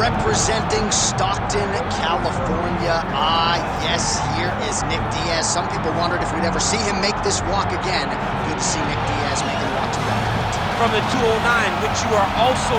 Representing Stockton, California. Ah, yes, here is Nick Diaz. Some people wondered if we'd ever see him make this walk again. Good to see Nick Diaz making the walk to that point. From the 209, which you are also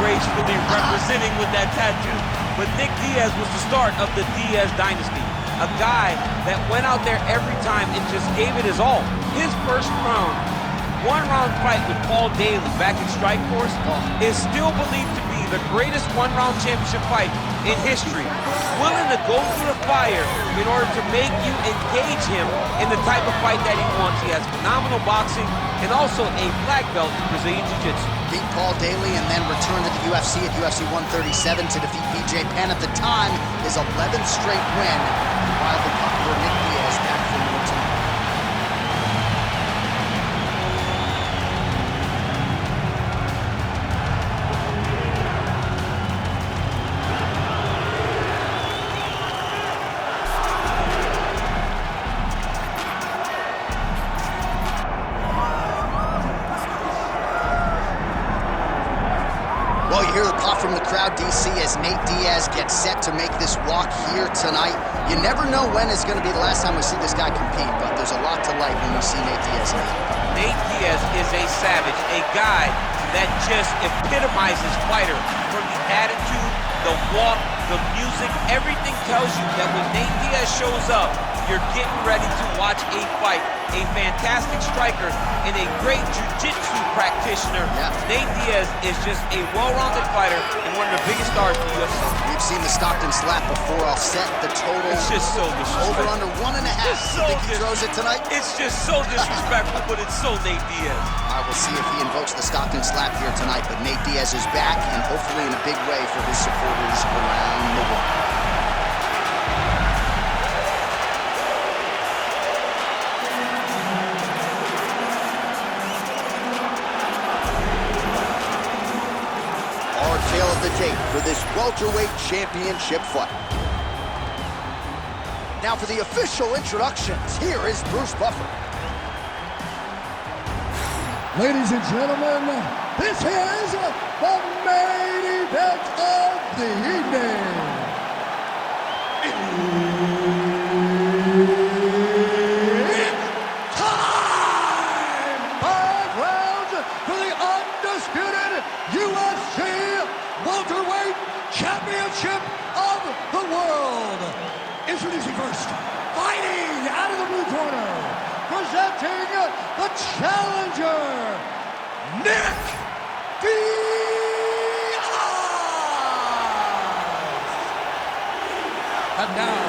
gracefully representing with that tattoo. But Nick Diaz was the start of the Diaz dynasty. A guy that went out there every time and just gave it his all. His first round, one-round fight with Paul Daly back in Strikeforce is still believed to be the greatest one-round championship fight in history. Willing to go through the fire in order to make you engage him in the type of fight that he wants. He has phenomenal boxing and also a black belt in Brazilian Jiu-Jitsu. Beat Paul Daly and then returned to the UFC at UFC 137 to defeat BJ Penn. At the time, his 11th straight win. Wildly popular Nick Diaz back for more tonight. Well, you hear the pop from the crowd, DC, as Nate Diaz gets set to make this walk here tonight. You never know when is going to be the last time we see this guy compete, but there's a lot to like when we see Nate Diaz now. Nate Diaz is a savage, a guy that just epitomizes fighter. From the attitude, the walk, the music, everything tells you that when Nate Diaz shows up, you're getting ready to watch a fight. A fantastic striker and a great jiu-jitsu practitioner. Yeah. Nate Diaz is just a well-rounded fighter and one of the biggest stars in the UFC. We've seen the Stockton slap before. I'll set the total. It's just so disrespectful. Over under 1.5. It's You think he throws it tonight? It's just so disrespectful, but it's so Nate Diaz. I will see if he invokes the Stockton slap here tonight, but Nate Diaz is back, and hopefully in a big way for his supporters around the world. Tale of the tape for this welterweight championship fight. Now for the official introductions, here is Bruce Buffer. Ladies and gentlemen, this is the main event of the evening. It's time! 5 rounds for the undisputed UFC welterweight championship of the world. Introducing first, fighting out of the blue corner, presenting the challenger, Nick Diaz. And now,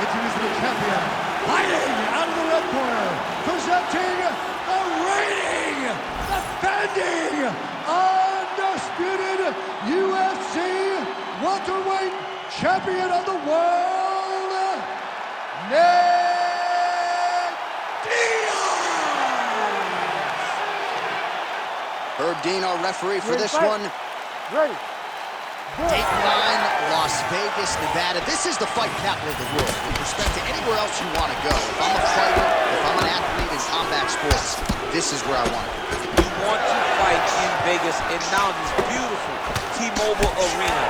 introducing the champion, fighting out of the red corner, presenting the reigning, defending, undisputed UFC welterweight champion of the world, Nick Diaz. Herb Dean, our referee for this one. Ready. Date 9, Las Vegas, Nevada. This is the fight capital of the world with respect to anywhere else you want to go. If I'm a fighter, if I'm an athlete in combat sports, this is where I want to go. You want to fight in Vegas, and now this beautiful T-Mobile Arena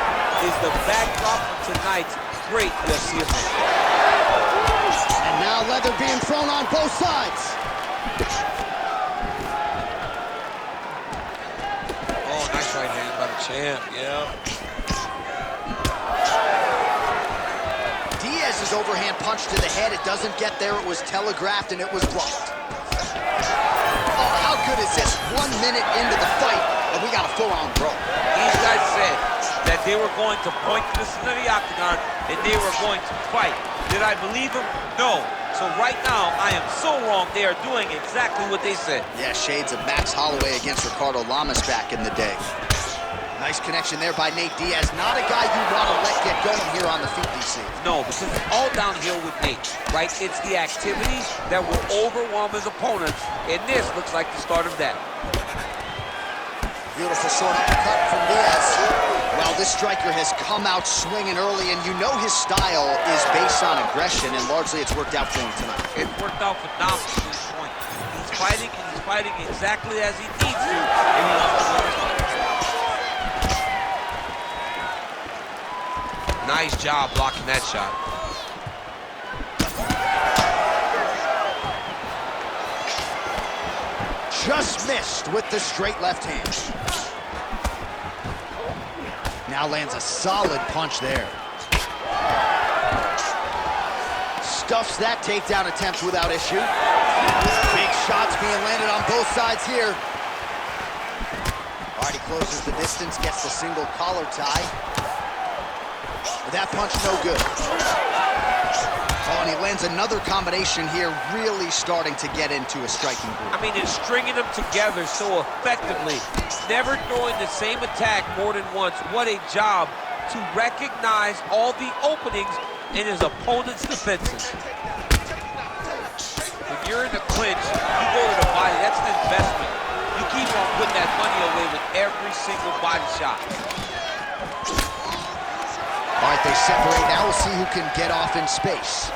is the backdrop for tonight's great UFC event. And now leather being thrown on both sides. Oh, nice right hand by the champ, yeah. Diaz's overhand punch to the head, it doesn't get there. It was telegraphed and it was blocked. Oh, how good is this? 1 minute into the fight, and we got a full-on brawl. These guys said that they were going to point to the center of the octagon and they were going to fight. Did I believe them? No. So right now, I am so wrong. They are doing exactly what they said. Yeah, shades of Max Holloway against Ricardo Lamas back in the day. Nice connection there by Nate Diaz. Not a guy you want to let get going here on the feet, DC. No, because it's all downhill with Nate, right? It's the activity that will overwhelm his opponents, and this looks like the start of that. Beautiful short uppercut from Diaz. Well, this striker has come out swinging early, and you know his style is based on aggression, and largely it's worked out for him tonight. It worked out phenomenally to this point. He's fighting, and he's fighting exactly as he needs to, and he wants to win his fight. Nice job blocking that shot. Just missed with the straight left hand. Now lands a solid punch there. Stuffs that takedown attempt without issue. Big shots being landed on both sides here. All right, he closes the distance, gets the single collar tie. That punch no good. Oh, and he lands another combination here, really starting to get into a striking groove. I mean, it's stringing them together so effectively. Never throwing the same attack more than once. What a job to recognize all the openings in his opponent's defenses. When you're in the clinch, you go to the body. That's an investment. You keep on putting that money away with every single body shot. All right, they separate. Now we'll see who can get off in space.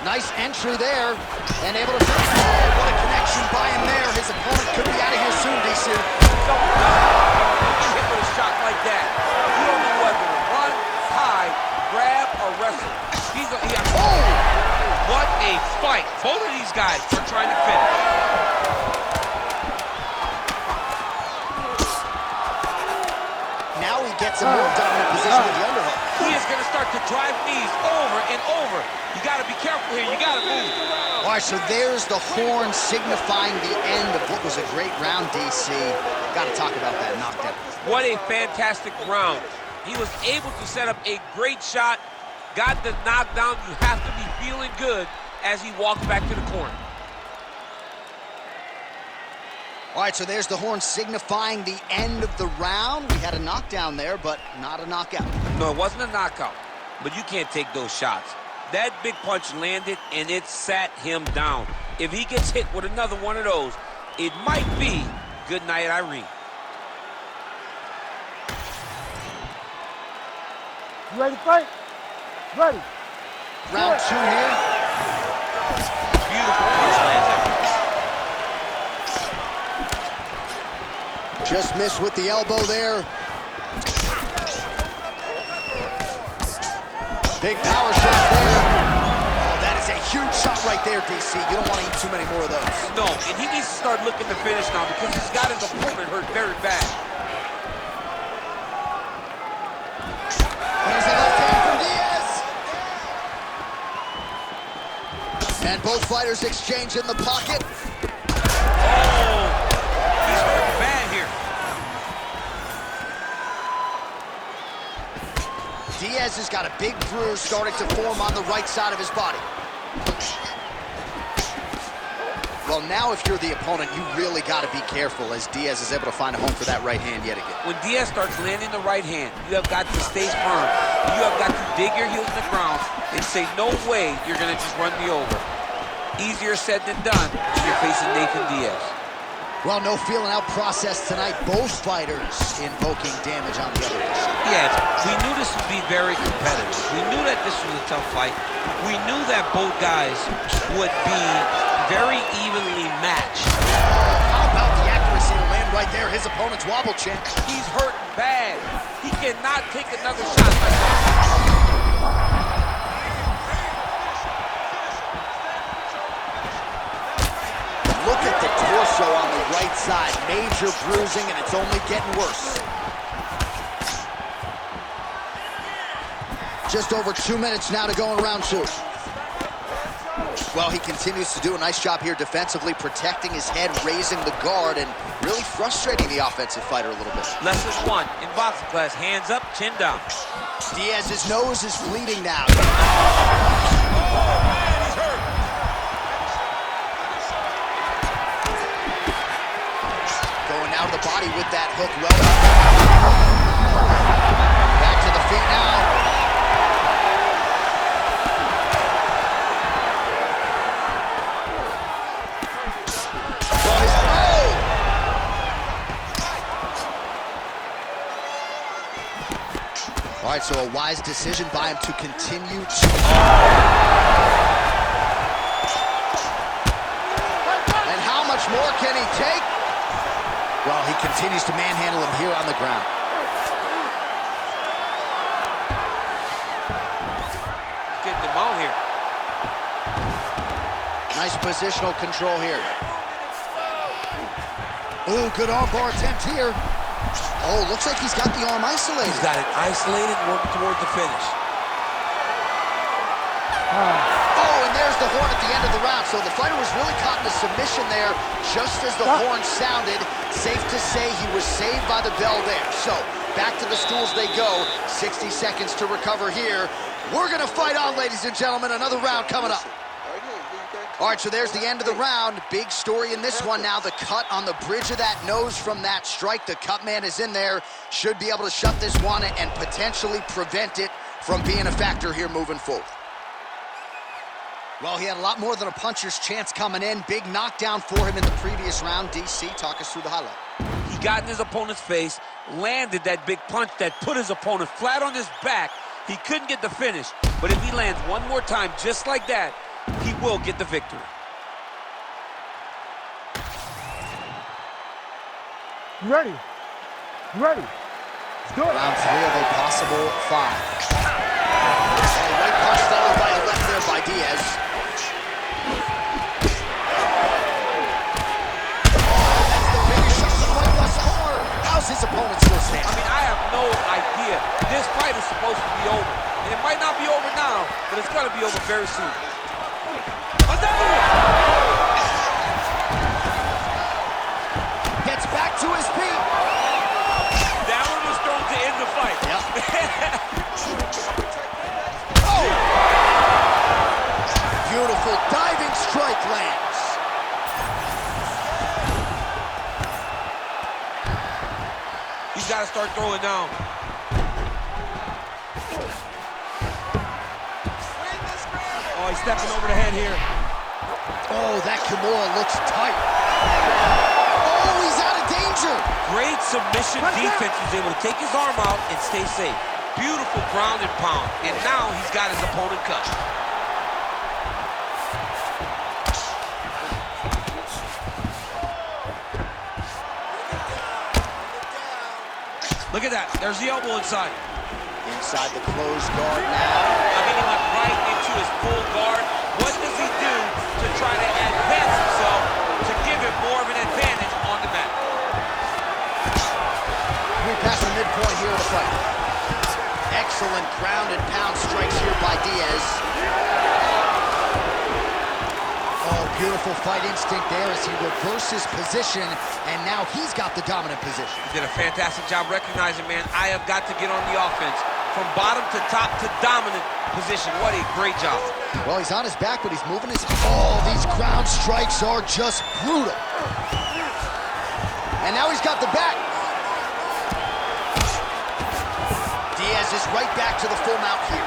Nice entry there, and able to... Oh, what a connection by him there. His opponent could be out of here soon, DC. When you get hit with a shot like that, you don't know whether to run, hide, grab, or wrestle. Oh! What a fight. Both of these guys are trying to finish. Now he gets a more dominant position with the underhook. He is going to start to drive knees over and over. You got to be careful here. You got to move. All right, so there's the horn signifying the end of what was a great round, DC. Got to talk about that knockdown. What a fantastic round. He was able to set up a great shot, got the knockdown. You have to be feeling good as he walks back to the corner. All right, so there's the horn signifying the end of the round. We had a knockdown there, but not a knockout. No, it wasn't a knockout, but you can't take those shots. That big punch landed, and it sat him down. If he gets hit with another one of those, it might be good night, Irene. You ready to fight? Ready. Round two here. Beautiful punch lands there. Just missed with the elbow there. Big power shot there. Oh, that is a huge shot right there, DC. You don't want to eat too many more of those. No, and he needs to start looking to finish now because he's got his opponent hurt very bad. There's the left hand from Diaz. And both fighters exchange in the pocket. Oh, he's hurt bad here. Diaz has got a big bruise starting to form on the right side of his body. Well, now if you're the opponent, you really got to be careful as Diaz is able to find a home for that right hand yet again. When Diaz starts landing the right hand, you have got to stay firm. You have got to dig your heels in the ground and say, no way you're going to just run me over. Easier said than done when you're facing Nathan Diaz. Well, no feeling out process tonight. Both fighters invoking damage on the other side. Yes, we knew this would be very competitive. We knew that this was a tough fight. We knew that both guys would be very evenly matched. How about the accuracy to land right there? His opponent's wobble chin. He's hurt bad. He cannot take another shot like that. Look at the torso on the right side. Major bruising, and it's only getting worse. Just over 2 minutes now to go in round two. Well, he continues to do a nice job here defensively, protecting his head, raising the guard, and really frustrating the offensive fighter a little bit. Lesson one in boxing class, hands up, chin down. Diaz's nose is bleeding now. Out of the body with that hook. Well, back to the feet now. All right, so a wise decision by him to continue to... And how much more can he take? Well, he continues to manhandle him here on the ground. amount here. Nice positional control here. Oh, good armbar attempt here. Oh, looks like he's got the arm isolated. He's got it isolated, working towards the finish. Oh, and there's the horn at the end of the round. So the fighter was really caught in a submission there, just as the horn sounded. Safe to say he was saved by the bell there. So back to the stools they go. 60 seconds to recover here. We're gonna fight on, ladies and gentlemen. Another round coming up. All right, so there's the end of the round. Big story in this one now. The cut on the bridge of that nose from that strike. The cut man is in there. Should be able to shut this one and potentially prevent it from being a factor here moving forward. Well, he had a lot more than a puncher's chance coming in. Big knockdown for him in the previous round. DC, talk us through the highlight. He got in his opponent's face, landed that big punch that put his opponent flat on his back. He couldn't get the finish, but if he lands one more time just like that, he will get the victory. You ready? You ready? Let's do it. Round 3 of a possible 5. A right punch followed by a left there by Diaz. That's the biggest shot of the fight thus far. How's his opponent still stand? I mean, I have no idea. This fight is supposed to be over. And it might not be over now, but it's going to be over very soon. Another one! Gets back to his feet. That one was thrown to end the fight. Yep. Oh! Beautiful diving strike lands. He's got to start throwing down. Oh, he's stepping over the head here. Oh, that Kimura looks tight. Oh, he's out of danger. Great submission defense. He's able to take his arm out and stay safe. Beautiful ground and pound. And now he's got his opponent cut. Look at that. There's the elbow inside. Inside the closed guard now. I mean, he went right into his full guard. What does he do to try to advance himself to give him more of an advantage on the mat? We're past the midpoint here of the fight. Excellent ground and pound strikes here by Diaz. Oh, beautiful fight instinct there as he reverses position, and now he's got the dominant position. He did a fantastic job recognizing, man, I have got to get on the offense. From bottom to top to dominant position. What a great job. Well, he's on his back, but he's moving his... Oh, these ground strikes are just brutal. And now he's got the back. Diaz is right back to the full mount here.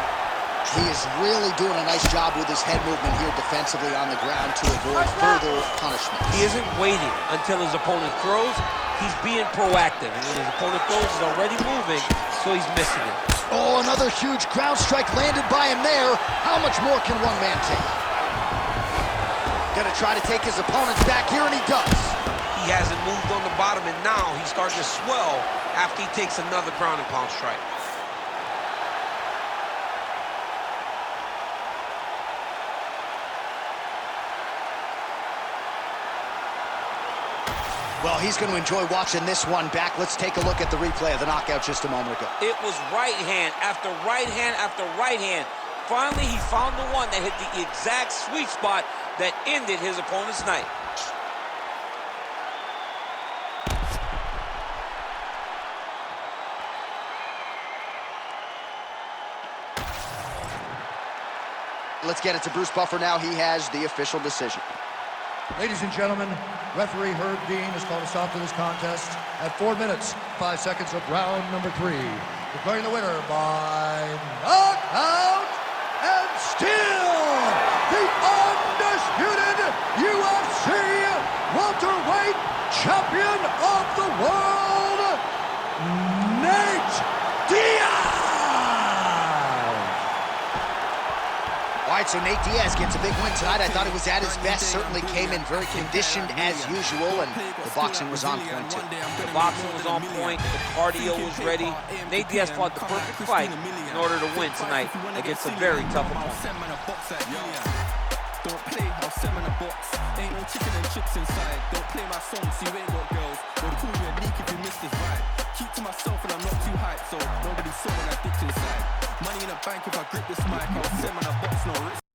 He is really doing a nice job with his head movement here defensively on the ground to avoid further punishment. He isn't waiting until his opponent throws. He's being proactive. And when his opponent throws, he's already moving, so he's missing it. Oh, another huge ground strike landed by him there. How much more can one man take? Gonna try to take his opponents back here, and he does. He hasn't moved on the bottom, and now he's starting to swell after he takes another ground and pound strike. Well, he's going to enjoy watching this one back. Let's take a look at the replay of the knockout just a moment ago. It was right hand after right hand after right hand. Finally, he found the one that hit the exact sweet spot that ended his opponent's night. Let's get it to Bruce Buffer now. He has the official decision. Ladies and gentlemen, referee Herb Dean has called a stop to this contest at 4 minutes, 5 seconds of round number 3. Declaring the winner by knockout and still the undisputed UFC welterweight champion of the world, Nate Diaz! All right, right, so Nate Diaz gets a big win tonight. I thought it was at his best. Certainly came in very conditioned as usual, and the boxing was on point too. The boxing was on point. The cardio was ready. Nate Diaz fought the perfect fight in order to win tonight against a very tough opponent. Don't play, I'll send man a box. Ain't no chicken and chips inside. Don't play my song so you ain't got girls. They'll call you a leak if you miss this vibe. Keep to myself and I'm not too hyped, so nobody saw when I dipped inside. Money in the bank if I grip this mic. I'll send man a box, no risk.